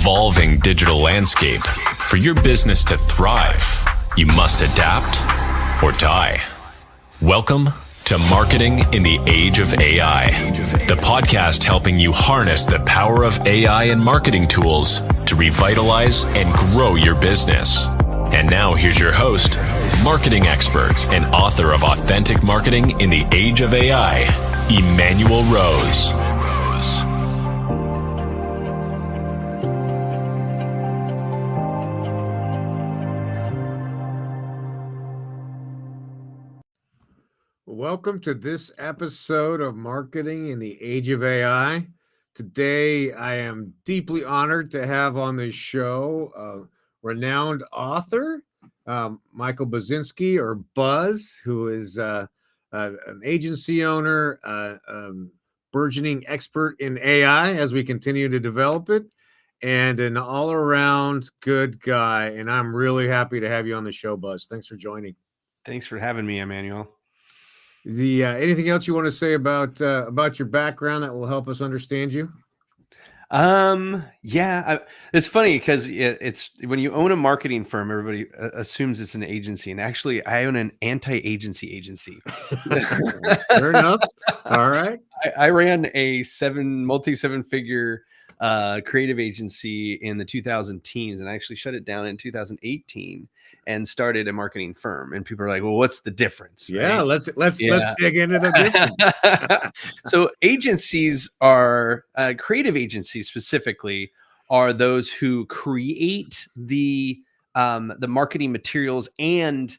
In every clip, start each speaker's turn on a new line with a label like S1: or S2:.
S1: evolving digital landscape, for your business to thrive, you must adapt or die. Welcome to Marketing in the Age of AI, the podcast helping you harness the power of AI and marketing tools to revitalize and grow your business. And now here's your host, marketing expert and author of Authentic Marketing in the Age of AI, Emmanuel Rose.
S2: Welcome to this episode of Marketing in the Age of AI. Today, I am deeply honored to have on this show a renowned author, Michael Buzinski, or Buzz, who is an agency owner, burgeoning expert in AI as we continue to develop it, and an all-around good guy. And I'm really happy to have you on the show, Buzz. Thanks for joining.
S3: Thanks for having me, Emmanuel.
S2: Anything else you want to say about your background that will help us understand you?
S3: It's funny because it's when you own a marketing firm, everybody assumes it's an agency, and actually, I own an anti-agency agency.
S2: Fair enough. All right.
S3: I ran a multi-seven-figure creative agency in the 2000 teens, and I actually shut it down in 2018 and started a marketing firm. And people are like, "Well, what's the difference?"
S2: Yeah,
S3: right?
S2: let's dig into the difference.
S3: So agencies are creative agencies specifically are those who create the marketing materials and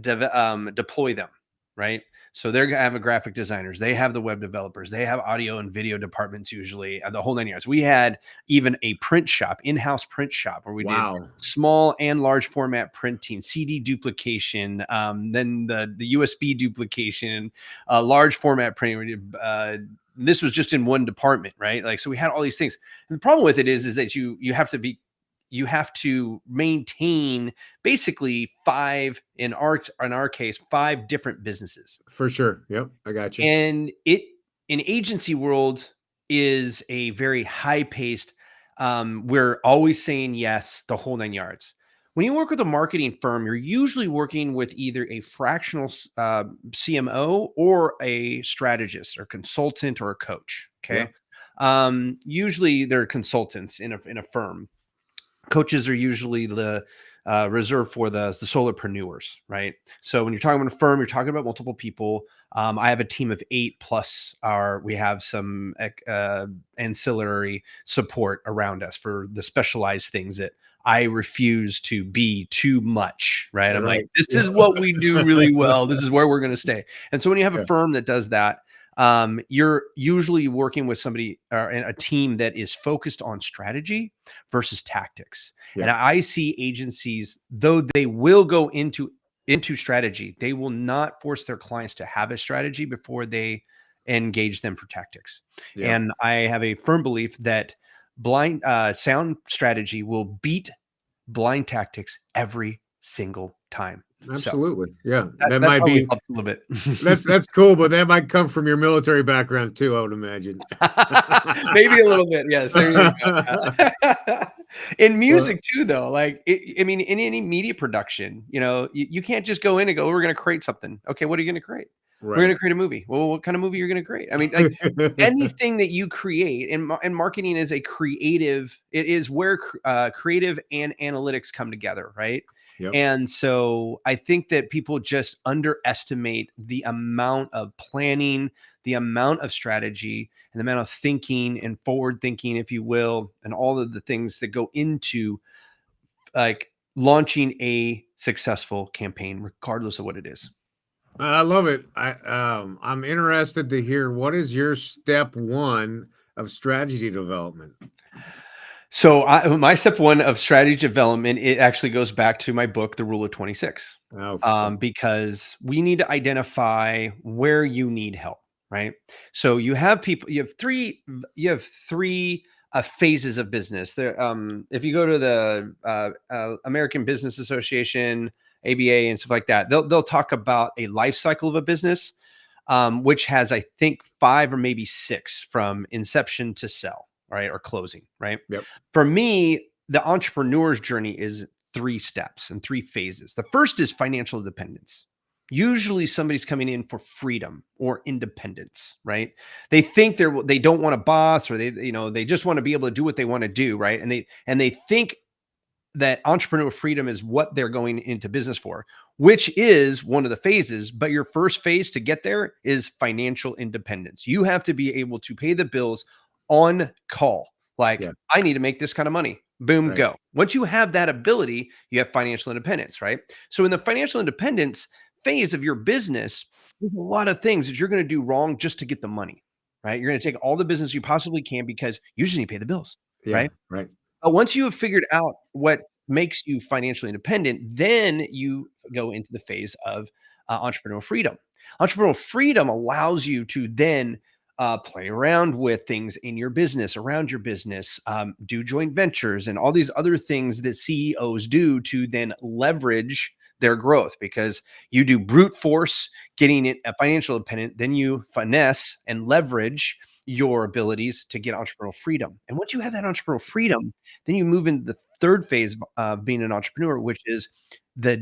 S3: deploy them, right? So they're gonna have graphic designers, they have the web developers, they have audio and video departments, usually the whole 9 yards. We had even a print shop, in-house print shop, where we did small and large format printing, CD duplication, then the USB duplication, large format printing. We did, this was just in one department, right? Like, so we had all these things. And the problem with it is that you have to maintain basically five, in our case, 5 different businesses.
S2: For sure. Yep. I got you.
S3: And in agency world is a very high paced, we're always saying yes, the whole 9 yards. When you work with a marketing firm, you're usually working with either a fractional CMO or a strategist or consultant or a coach. Okay. Yeah. Usually they're consultants in a firm. Coaches are usually the reserved for the solopreneurs, right? So when you're talking about a firm, you're talking about multiple people. I have a team of 8 plus we have some ancillary support around us for the specialized things that I refuse to be too much, right? I'm like, this is what we do really well. This is where we're going to stay. And so when you have a firm that does that, you're usually working with somebody or a team that is focused on strategy versus tactics. Yeah. And I see agencies, though they will go into strategy, they will not force their clients to have a strategy before they engage them for tactics. Yeah. And I have a firm belief that sound strategy will beat blind tactics every single time.
S2: Absolutely. So, yeah.
S3: That might be a little bit.
S2: That's cool, but that might come from your military background too, I would imagine.
S3: Maybe a little bit. Yes. There you go. In music too, though, like, in any media production, you can't just go in and go, we're going to create something. Okay. What are you going to create? Right. We're going to create a movie. Well, what kind of movie you're going to create? I mean, like anything that you create, and marketing is a creative, it is where creative and analytics come together, right? Yep. And so I think that people just underestimate the amount of planning, the amount of strategy, and the amount of thinking and forward thinking, if you will, and all of the things that go into like launching a successful campaign, regardless of what it is.
S2: I love it. I'm interested to hear, what is your step 1 of strategy development?
S3: So my step 1 of strategy development, it actually goes back to my book, The Rule of 26, because we need to identify where you need help, right? So you have three phases of business. There, if you go to the American Business Association, ABA, and stuff like that, they'll talk about a life cycle of a business, which has, I think, 5 or maybe 6 from inception to sell. Right, or closing, right?
S2: Yep.
S3: For me, the entrepreneur's journey is 3 steps and 3 phases. The first is financial independence. Usually somebody's coming in for freedom or independence, right? They think they don't want a boss, or they just want to be able to do what they want to do, right? And they think that entrepreneurial freedom is what they're going into business for, which is one of the phases. But your first phase to get there is financial independence. You have to be able to pay the bills on call. Like,
S2: Yeah.
S3: I need to make this kind of money. Boom,
S2: Right.
S3: go. Once you have that ability, you have financial independence, right? So in the financial independence phase of your business, there's a lot of things that you're going to do wrong just to get the money, right? You're going to take all the business you possibly can because you just need to pay the bills,
S2: Yeah.
S3: right?
S2: Right.
S3: Once you have figured out what makes you financially independent, then you go into the phase of entrepreneurial freedom. Entrepreneurial freedom allows you to then play around with things in your business, around your business, do joint ventures and all these other things that CEOs do to then leverage their growth, because you do brute force getting it a financial independent, then you finesse and leverage your abilities to get entrepreneurial freedom. And once you have that entrepreneurial freedom, then you move into the third phase of being an entrepreneur, which is the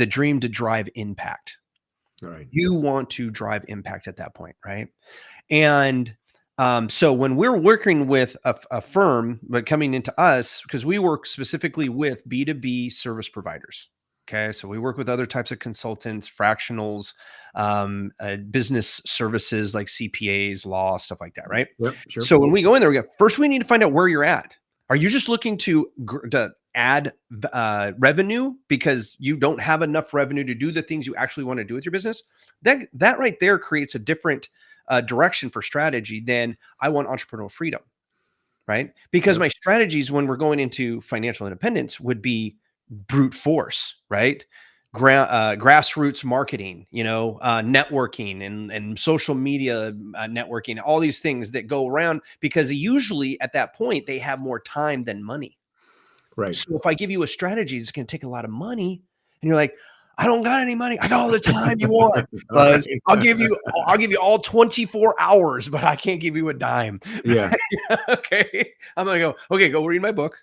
S3: dream to drive impact.
S2: All right.
S3: You want to drive impact at that point, right? And so when we're working with a firm, but coming into us, because we work specifically with B2B service providers. Okay. So we work with other types of consultants, fractionals, business services like CPAs, law, stuff like that. Right.
S2: Yep. Sure.
S3: So when we go in there, first we need to find out where you're at. Are you just looking to add revenue because you don't have enough revenue to do the things you actually want to do with your business? That right there creates a different direction for strategy than I want entrepreneurial freedom, right? Because
S2: Yep.
S3: my strategies when we're going into financial independence would be brute force, right? Grassroots marketing, networking and social media networking, all these things that go around, because usually at that point they have more time than money.
S2: Right.
S3: So if I give you a strategy, it's going to take a lot of money, and you're like, I don't got any money. I got all the time you want. Buzz. I'll give you all 24 hours, but I can't give you a dime.
S2: Yeah.
S3: Okay. I'm going to go, okay, go read my book.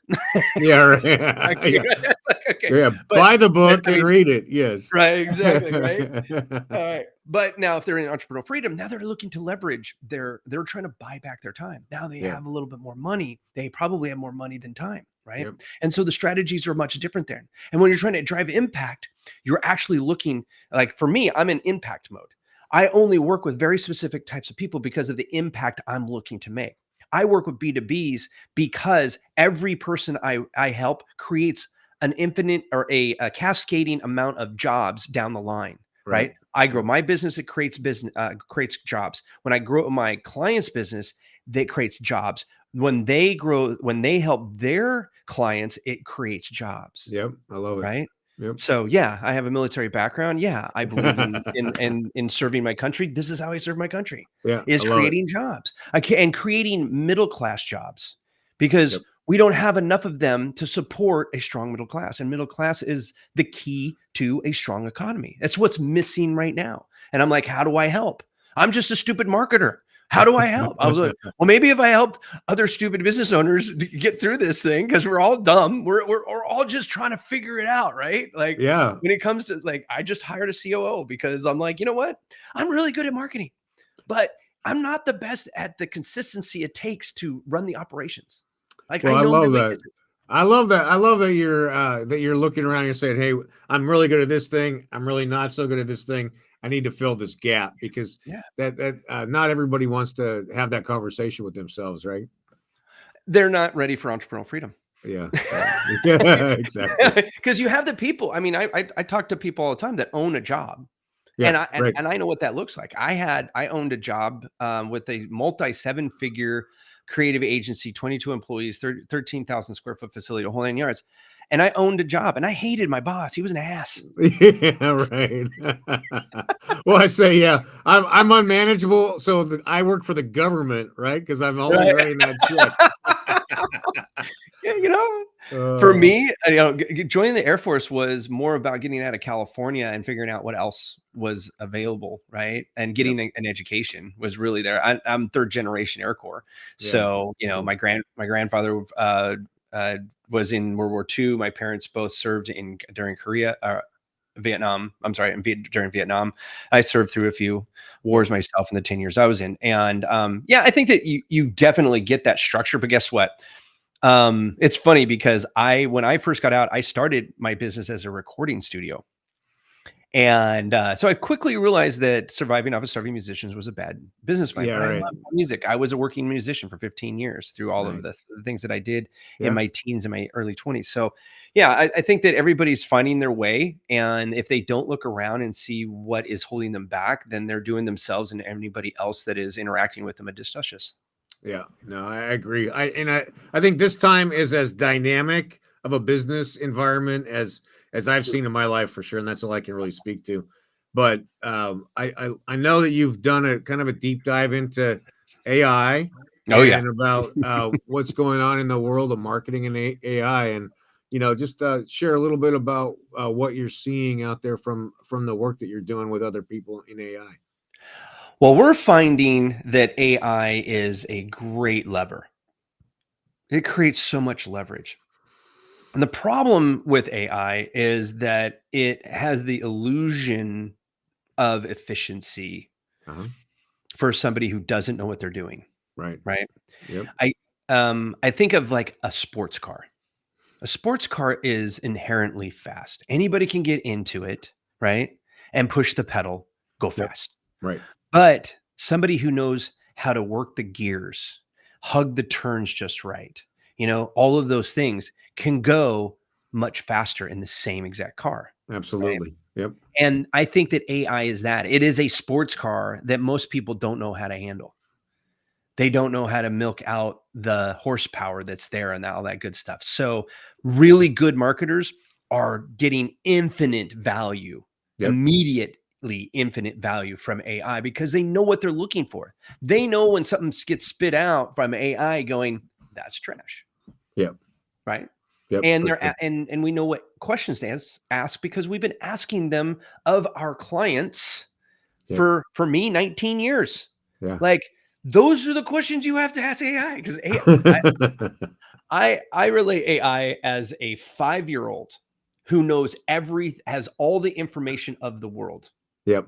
S2: Yeah. Right. Yeah.
S3: Okay.
S2: Yeah.
S3: But,
S2: Buy the book
S3: I
S2: and
S3: mean,
S2: read it. Yes.
S3: right. Exactly. Right. But now if they're in entrepreneurial freedom, now they're looking to leverage they're trying to buy back their time. Now they
S2: Yeah.
S3: have a little bit more money. They probably have more money than time. Right.
S2: Yep.
S3: And so the strategies are much different there. And when you're trying to drive impact, you're actually looking, like, for me, I'm in impact mode. I only work with very specific types of people because of the impact I'm looking to make. I work with B2Bs because every person I help creates an infinite or a cascading amount of jobs down the line. Right. I grow my business, it creates creates jobs. When I grow my client's business, that creates jobs. When they grow, when they help their clients, it creates jobs.
S2: Yep. I love it.
S3: Right.
S2: Yep.
S3: So yeah, I have a military background. Yeah, I believe in serving my country. This is how I serve my country.
S2: Yeah.
S3: Is
S2: I love
S3: creating jobs. And creating middle class jobs, because
S2: Yep.
S3: we don't have enough of them to support a strong middle class. And middle class is the key to a strong economy. That's what's missing right now. And I'm like, how do I help? I'm just a stupid marketer. How do I help? I was like, well, maybe if I helped other stupid business owners get through this thing, because we're all dumb. We're all just trying to figure it out, right? Like,
S2: Yeah.
S3: when it comes to, like, I just hired a COO because I'm like, you know what? I'm really good at marketing, but I'm not the best at the consistency it takes to run the operations. Like,
S2: Well,
S3: I
S2: I
S3: know
S2: love
S3: my
S2: that.
S3: weaknesses.
S2: I love that. I love that you're looking around and saying, "Hey, I'm really good at this thing. I'm really not so good at this thing. I need to fill this gap," because
S3: Yeah.
S2: that not everybody wants to have that conversation with themselves, right?
S3: They're not ready for entrepreneurial freedom.
S2: Yeah. Yeah. Exactly.
S3: Because you have the people. I mean, I talk to people all the time that own a job.
S2: Yeah.
S3: And
S2: Right.
S3: I know what that looks like. I owned a job with a multi 7-figure creative agency, 22 employees, 13,000 square foot facility, a whole 9 yards. And I owned a job, and I hated my boss. He was an ass.
S2: Yeah. Right. Well, I say, yeah, I'm unmanageable, so I work for the government, right? Because I'm only writing that check.
S3: Yeah, for me, joining the Air Force was more about getting out of California and figuring out what else was available, right? And getting an education was really there. I'm third generation Air Corps,
S2: Yeah,
S3: so
S2: cool.
S3: my grandfather was in World War II. My parents both served during Vietnam. I'm sorry, during Vietnam. I served through a few wars myself in the 10 years I was in. And yeah, I think that you definitely get that structure. But guess what? It's funny because when I first got out, I started my business as a recording studio. And so I quickly realized that surviving off of starving musicians was a bad business plan.
S2: Yeah,
S3: But I
S2: right.
S3: love music. I was a working musician for 15 years through all of the
S2: Nice.
S3: things that I did
S2: Yeah.
S3: in my teens and my early 20s. So yeah, I think that everybody's finding their way. And if they don't look around and see what is holding them back, then they're doing themselves and anybody else that is interacting with them a disjustice.
S2: Yeah, no, I agree. I think this time is as dynamic of a business environment as I've seen in my life for sure, and that's all I can really speak to. But I know that you've done a kind of a deep dive into AI
S3: Oh yeah.
S2: and about what's going on in the world of marketing and AI, and just share a little bit about what you're seeing out there from the work that you're doing with other people in AI.
S3: Well, we're finding that AI is a great lever. It creates so much leverage. And the problem with AI is that it has the illusion of efficiency
S2: Uh-huh.
S3: for somebody who doesn't know what they're doing,
S2: Right.
S3: right?
S2: Yep.
S3: I think of like a sports car. A sports car is inherently fast. Anybody can get into it, right? And push the pedal, go
S2: Yep.
S3: fast.
S2: Right.
S3: But somebody who knows how to work the gears, hug the turns just right, all of those things can go much faster in the same exact car. Right.
S2: Absolutely. Yep.
S3: And I think that AI is that. It is a sports car that most people don't know how to handle. They don't know how to milk out the horsepower that's there and all that good stuff. So really good marketers are getting infinite value,
S2: Yep.
S3: immediately infinite value from AI because they know what they're looking for. They know when something gets spit out from AI going, that's trash.
S2: Yep.
S3: Right.
S2: Yep.
S3: And
S2: For
S3: they're
S2: sure.
S3: and we know what questions to ask because we've been asking them of our clients
S2: Yep.
S3: for me 19 years.
S2: Yeah.
S3: Like those are the questions you have to ask AI because I relate AI as a 5-year-old who knows has all the information of the world,
S2: Yep.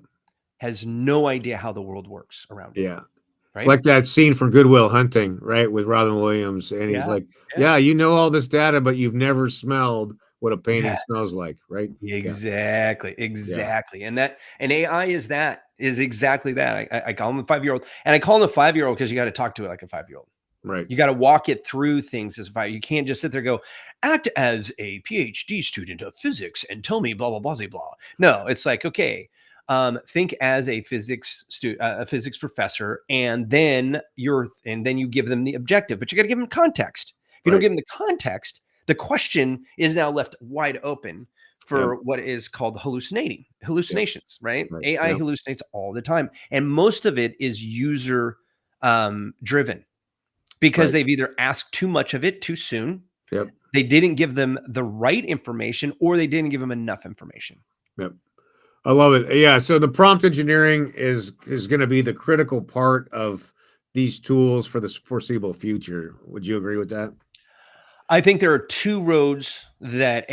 S3: has no idea how the world works around me.
S2: Yeah. It's
S3: Right?
S2: like that scene from Good Will Hunting, right, with Robin Williams, and he's
S3: Yeah.
S2: like,
S3: Yeah.
S2: "Yeah, you know all this data, but you've never smelled what a painting
S3: Yes.
S2: smells like," right? Yeah.
S3: Exactly.
S2: Yeah.
S3: Exactly. And AI is exactly that. I call him a 5-year-old, and I call him a 5-year-old because you got to talk to it like a 5-year-old.
S2: Right.
S3: You got to walk it through things as a 5. You can't just sit there and go, act as a PhD student of physics and tell me blah, blah, blah, blah, blah. No, it's like, okay, think as a physics professor, and then you give them the objective, but you got to give them context. If you don't
S2: Right.
S3: give them the context, the question is now left wide open
S2: Yep.
S3: for what is called hallucinations, right?
S2: Right.
S3: AI
S2: Yep.
S3: hallucinates all the time. And most of it is user driven because
S2: Right.
S3: they've either asked too much of it too soon,
S2: Yep.
S3: they didn't give them the right information, or they didn't give them enough information.
S2: Yep. I love it. Yeah. So the prompt engineering is going to be the critical part of these tools for the foreseeable future. Would you agree with that?
S3: I think there are two roads that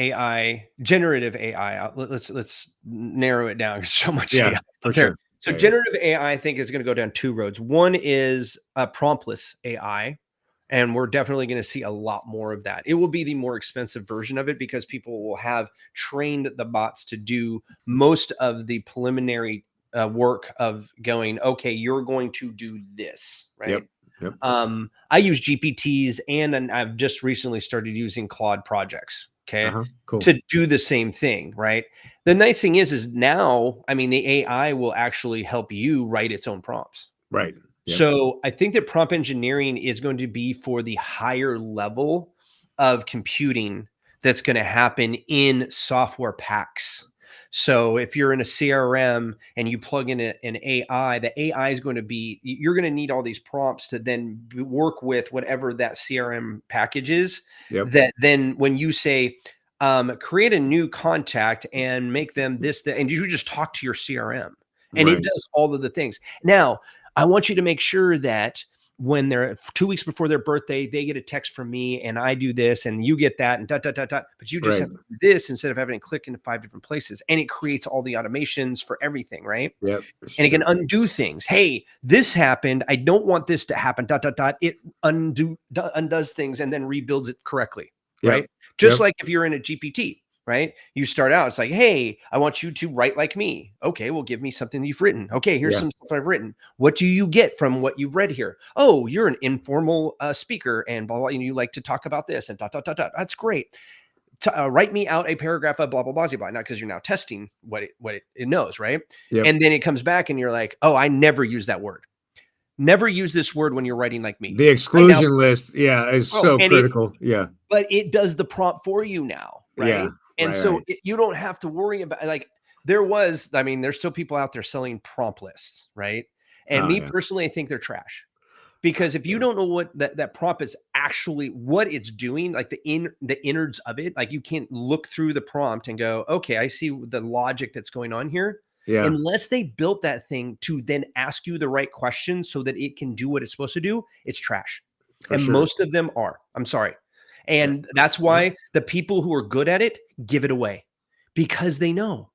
S3: generative AI, let's narrow it down. There's so much
S2: Yeah,
S3: AI
S2: for
S3: out there.
S2: sure.
S3: So
S2: Yeah.
S3: generative AI, I think, is going to go down two roads. One is promptless AI, and we're definitely going to see a lot more of that. It will be the more expensive version of it because people will have trained the bots to do most of the preliminary work of going, okay, you're going to do this, right?
S2: Yep. Yep.
S3: I use GPTs and I've just recently started using Claude projects. Okay.
S2: Cool.
S3: To do the same thing, right? The nice thing is now, I mean, the AI will actually help you write its own prompts.
S2: Right. Yep.
S3: So I think that prompt engineering is going to be for the higher level of computing that's going to happen in software packs. So if you're in a CRM and you plug in an AI, the AI is going to be, you're going to need all these prompts to then work with whatever that CRM package is.
S2: Yep.
S3: That then when you say, create a new contact and make them this, that, and you just talk to your CRM and it
S2: Right.
S3: does all of the things. Now, I want you to make sure that when they're 2 weeks before their birthday, they get a text from me and I do this and you get that and dot, dot, dot, dot. But you just
S2: Right.
S3: have to do this instead of having to click into 5 different places. And it creates all the automations for everything, right?
S2: Yep.
S3: And it can undo things. Hey, this happened. I don't want this to happen. Dot, dot, dot. It undoes things and then rebuilds it correctly, right?
S2: Yep.
S3: Just like if you're in a GPT, right? You start out, it's like, hey, I want you to write like me. Okay, well, give me something you've written. Okay, here's some stuff I've written. What do you get from what you've read here? Oh, you're an informal speaker and blah, blah, you like to talk about this and dot, dot, dot, dot. That's great. Write me out a paragraph of blah, blah, blah, blah. Not because you're now testing what it knows, right?
S2: Yep.
S3: And then it comes back and you're like, oh, I never use that word. Never use this word when you're writing like me.
S2: The exclusion list, is so critical.
S3: But it does the prompt for you now, right?
S2: Yeah.
S3: And so you don't have to worry about, like, there's still people out there selling prompt lists, right? And personally, I think they're trash. Because if you don't know what that prompt is actually, what it's doing, like the innards of it, like you can't look through the prompt and go, okay, I see the logic that's going on here.
S2: Yeah.
S3: Unless they built that thing to then ask you the right questions so that it can do what it's supposed to do, it's trash. Most of them are. I'm sorry. And that's why the people who are good at it give it away, because they know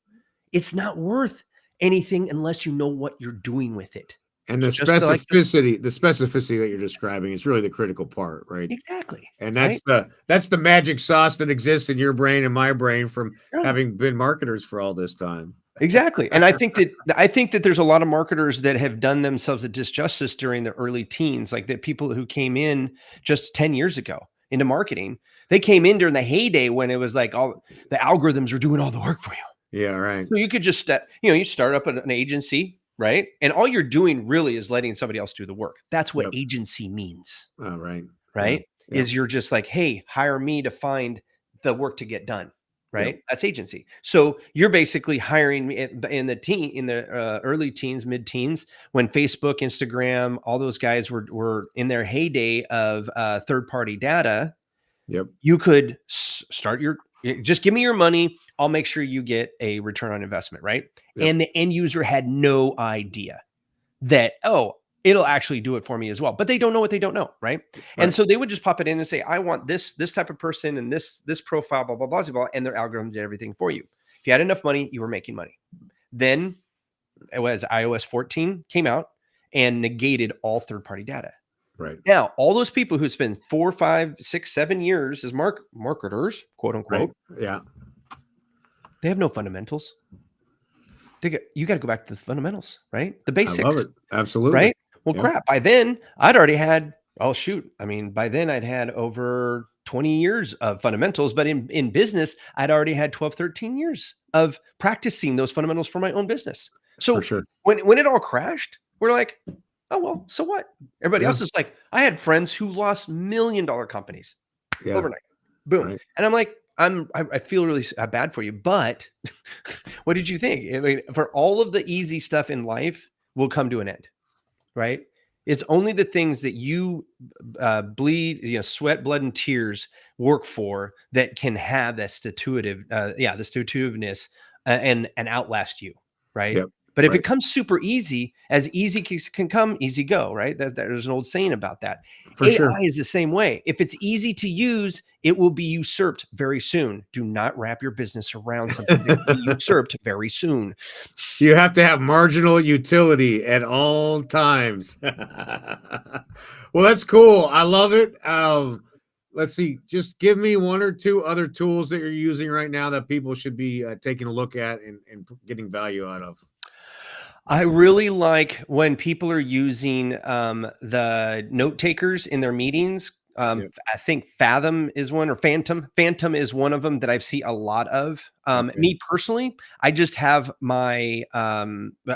S3: it's not worth anything unless you know what you're doing with it.
S2: And the specificity, the specificity that you're describing is really the critical part, right?
S3: Exactly.
S2: And that's the magic sauce that exists in your brain and my brain from having been marketers for all this time.
S3: Exactly. And I think that there's a lot of marketers that have done themselves a disjustice during the early teens, like the people who came in just 10 years ago into marketing. They came in during the heyday when it was like all the algorithms were doing all the work for you.
S2: Yeah, right.
S3: So you could just you start up an agency, right? And all you're doing really is letting somebody else do the work. That's what agency means.
S2: Oh, right.
S3: Right? Yeah. Is you're just like, hey, hire me to find the work to get done. Right. Yep. That's agency. So you're basically hiring me in the early teens, mid-teens, when Facebook, Instagram, all those guys were in their heyday of third-party data.
S2: Yep.
S3: You could start just give me your money. I'll make sure you get a return on investment. Right. Yep. And the end user had no idea that, it'll actually do it for me as well. But they don't know what they don't know, right? And so they would just pop it in and say, I want this type of person and this profile, blah, blah, blah, blah, and their algorithm did everything for you. If you had enough money, you were making money. Then it was iOS 14 came out and negated all third-party data.
S2: Right.
S3: Now, all those people who spend 4, 5, 6, 7 years as marketers, quote unquote,
S2: yeah,
S3: they have no fundamentals. You got to go back to the fundamentals, right? The basics.
S2: I love it. Absolutely.
S3: Right? Well, crap. By then, I'd already had, by then I'd had over 20 years of fundamentals, but in business, I'd already had 12, 13 years of practicing those fundamentals for my own business. So when it all crashed, we're like, oh, well, so what? Everybody else is like, I had friends who lost $1 million companies overnight. Boom. Right. And I'm like, I feel really bad for you, but what did you think? I mean, for all of the easy stuff in life will come to an end. Right? It's only the things that you bleed, sweat, blood, and tears work for that can have that stitutiveness and outlast you, right? Yep. But if it comes super easy, as easy can come, easy go, right? There's an old saying about that. AI is the same way. If it's easy to use, it will be usurped very soon. Do not wrap your business around something that will be usurped very soon.
S2: You have to have marginal utility at all times. Well, that's cool. I love it. Let's see. Just give me 1 or 2 other tools that you're using right now that people should be taking a look at and getting value out of.
S3: I really like when people are using the note takers in their meetings. I think Fathom is one, or Phantom. Phantom is one of them that I see a lot of. Me personally, I just have my,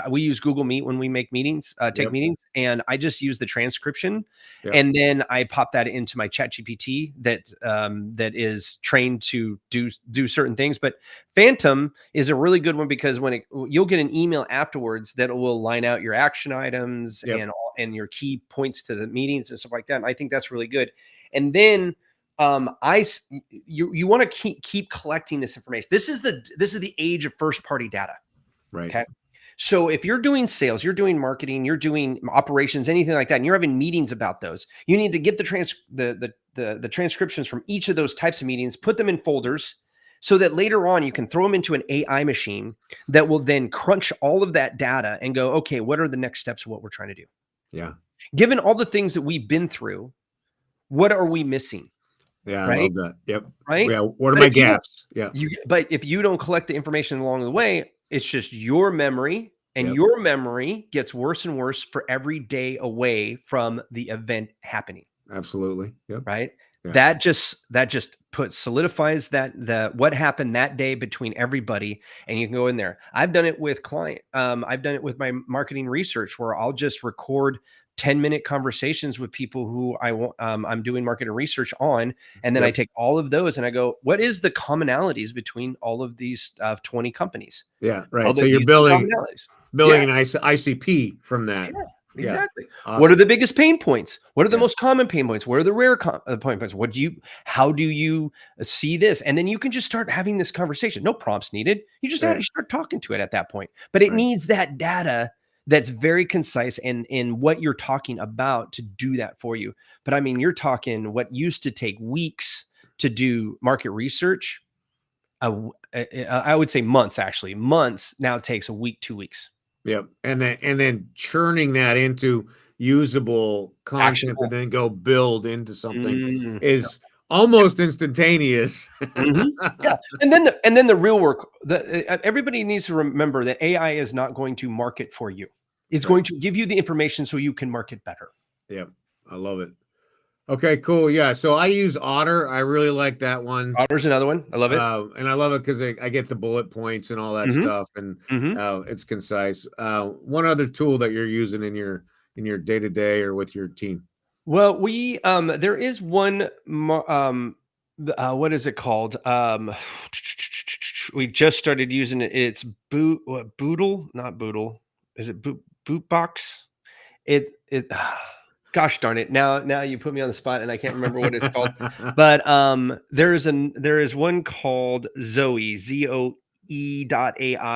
S3: we use Google Meet when we make meetings, take meetings, and I just use the transcription. And then I pop that into my ChatGPT that is trained to do certain things. But Phantom is a really good one because you'll get an email afterwards that will line out your action items and your key points to the meetings and stuff like that. And I think that's really good. And then you want to keep collecting this information. This is the age of first party data.
S2: Right.
S3: Okay. So if you're doing sales, you're doing marketing, you're doing operations, anything like that, and you're having meetings about those, you need to get the transcriptions from each of those types of meetings, put them in folders so that later on you can throw them into an AI machine that will then crunch all of that data and go, okay, what are the next steps of what we're trying to do?
S2: Yeah.
S3: Given all the things that we've been through, what are we missing?
S2: Yeah. I
S3: Right?
S2: love that. Yep.
S3: Right?
S2: Yeah. What are
S3: But
S2: my
S3: if you don't-
S2: gaps? Yeah.
S3: But if you don't collect the information along the way, it's just your memory, and
S2: Yep.
S3: your memory gets worse and worse for every day away from the event happening.
S2: Absolutely. Yep.
S3: Right?
S2: Yeah.
S3: That just solidifies the what happened that day between everybody, and you can go in there. I've done it with I've done it with my marketing research, where I'll just record 10-minute conversations with people who I'm doing marketing research on, and then I
S2: Yep.
S3: take all of those and I go, what is the commonalities between all of these 20 companies?
S2: Yeah.
S3: Oh,
S2: Right. So
S3: these
S2: you're
S3: are the
S2: building
S3: commonalities.
S2: an ICP from that.
S3: Yeah,
S2: Yeah.
S3: exactly. What are
S2: Awesome.
S3: the biggest pain points? What are the
S2: Yeah.
S3: most common pain points? What are the rare pain points? How do you see this? And then you can just start having this conversation. No prompts needed. You just
S2: Right.
S3: you start talking to it at that point. But it
S2: Right.
S3: needs that data that's very concise and in what you're talking about to do that for you. But I mean, you're talking what used to take weeks to do market research. I would say months, actually. Months now takes a week, 2 weeks.
S2: Yep. And then churning that into usable content
S3: Actionable.
S2: to then go build into something
S3: Mm.
S2: is almost instantaneous.
S3: Mhm. Yeah, and then the real work. Everybody needs to remember that AI is not going to market for you. It's
S2: Right.
S3: going to give you the information so you can market better.
S2: Yep. I love it. Okay, cool. Yeah. So I use Otter. I really like that one.
S3: Otter's another one. I love it.
S2: And I love it because I get the bullet points and all that
S3: Mhm.
S2: stuff, and
S3: Mhm.
S2: it's concise. One other tool that you're using in your day to day or with your team.
S3: Well, there is one. What is it called? We just started using it. It's Boodle, not Boodle. Is it Bootbox? It. Gosh darn it! Now you put me on the spot, and I can't remember what it's called. But there is one called Zoe, ZOE.ai.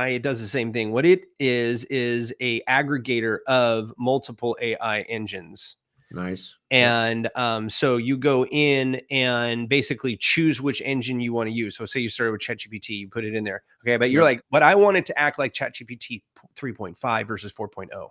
S3: It does the same thing. What it is a aggregator of multiple AI engines.
S2: Nice.
S3: And so you go in and basically choose which engine you want to use. So say you started with ChatGPT, you put it in there. Okay, but you're
S2: Yep.
S3: like, but I want it to act like ChatGPT 3.5 versus 4.0.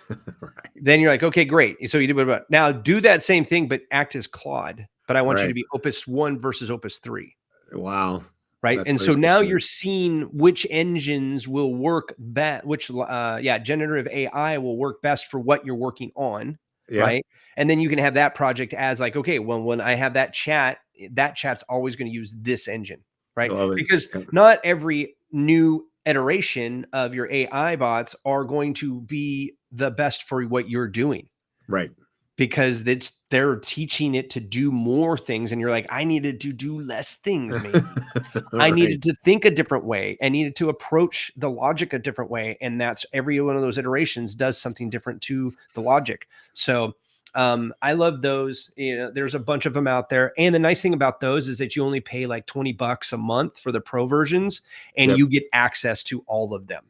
S2: Right.
S3: Then you're like, okay, great. So you do it. Now do that same thing, but act as Claude. But I want you
S2: Right.
S3: to be Opus 1 versus Opus 3.
S2: Wow.
S3: Right.
S2: That's
S3: And
S2: very
S3: so now
S2: specific.
S3: you're seeing which engines will work best, which generative AI will work best for what you're working on.
S2: Yeah.
S3: Right. And then you can have that project as like, okay, well, when I have that chat's always going to use this engine. Right.
S2: I love it.
S3: Because
S2: Yep.
S3: not every new iteration of your AI bots are going to be the best for what you're doing.
S2: Right.
S3: Because they're teaching it to do more things, and you're like, I needed to do less things, maybe. I needed to think a different way. I needed to approach the logic a different way, and that's every one of those iterations does something different to the logic. So I love those. You know, there's a bunch of them out there, and the nice thing about those is that you only pay like $20 a month for the pro versions, and
S2: Yep.
S3: you get access to all of them.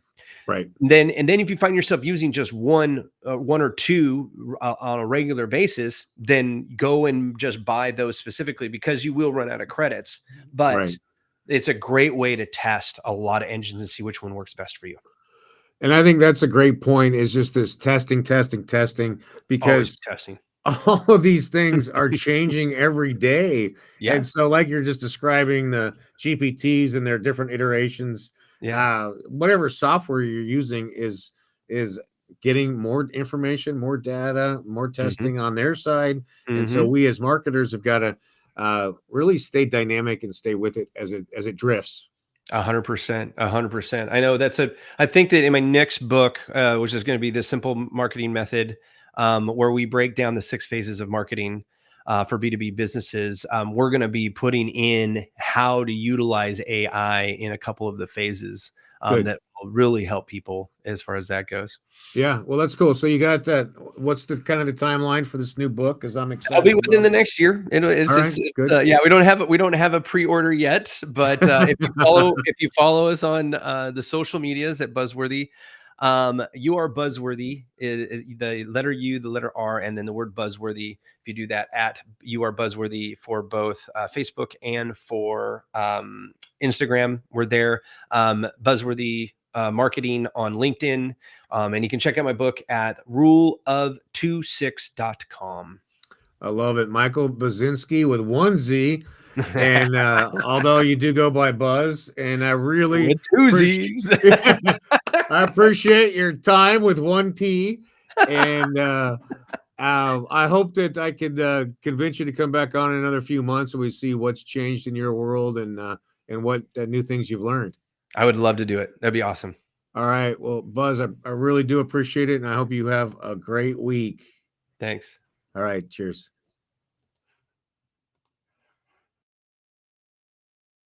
S2: Right.
S3: And then if you find yourself using just one or two on a regular basis, then go and just buy those specifically, because you will run out of credits. But
S2: Right.
S3: it's a great way to test a lot of engines and see which one works best for you.
S2: And I think that's a great point, is just this testing,
S3: Always
S2: because
S3: testing.
S2: all of these things are changing every day.
S3: Yeah.
S2: And so, like you're just describing the GPTs and their different iterations,
S3: Yeah.
S2: whatever software you're using is getting more information, more data, more testing on their side. And so we as marketers have got to really stay dynamic and stay with it as it drifts.
S3: 100%. 100%. I know I think that in my next book, which is going to be the Simple Marketing Method, where we break down the 6 phases of marketing for B2B businesses, we're going to be putting in how to utilize AI in a couple of the phases that will really help people as far as that goes.
S2: Yeah, well, that's cool. So you got that. What's the kind of the timeline for this new book? Because I'm excited.
S3: I'll be within the next year. Yeah, we don't have a pre-order yet, but if you follow us on the social medias at Buzzworthy, You Are Buzzworthy, the letter U, the letter R, and then the word buzzworthy. If you do that at You Are Buzzworthy for both Facebook and for Instagram, we're there. Buzzworthy Marketing on LinkedIn. And you can check out my book at ruleof26.com.
S2: I love it. Michael Buzinski with 1 Z. And although you do go by Buzz, and I really
S3: with 2 Z's.
S2: I appreciate your time with 1 T. And I hope that I could convince you to come back on in another few months and we see what's changed in your world and what new things you've learned.
S3: I would love to do it. That'd be awesome.
S2: All right. Well, Buzz, I really do appreciate it. And I hope you have a great week.
S3: Thanks.
S2: All right. Cheers.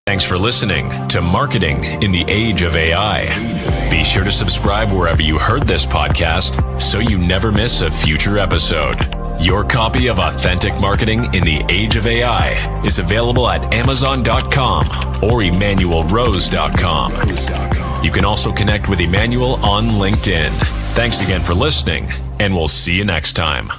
S1: Thanks for listening to Marketing in the Age of AI. Be sure to subscribe wherever you heard this podcast so you never miss a future episode. Your copy of Authentic Marketing in the Age of AI is available at Amazon.com or EmmanuelRose.com. You can also connect with Emmanuel on LinkedIn. Thanks again for listening, and we'll see you next time.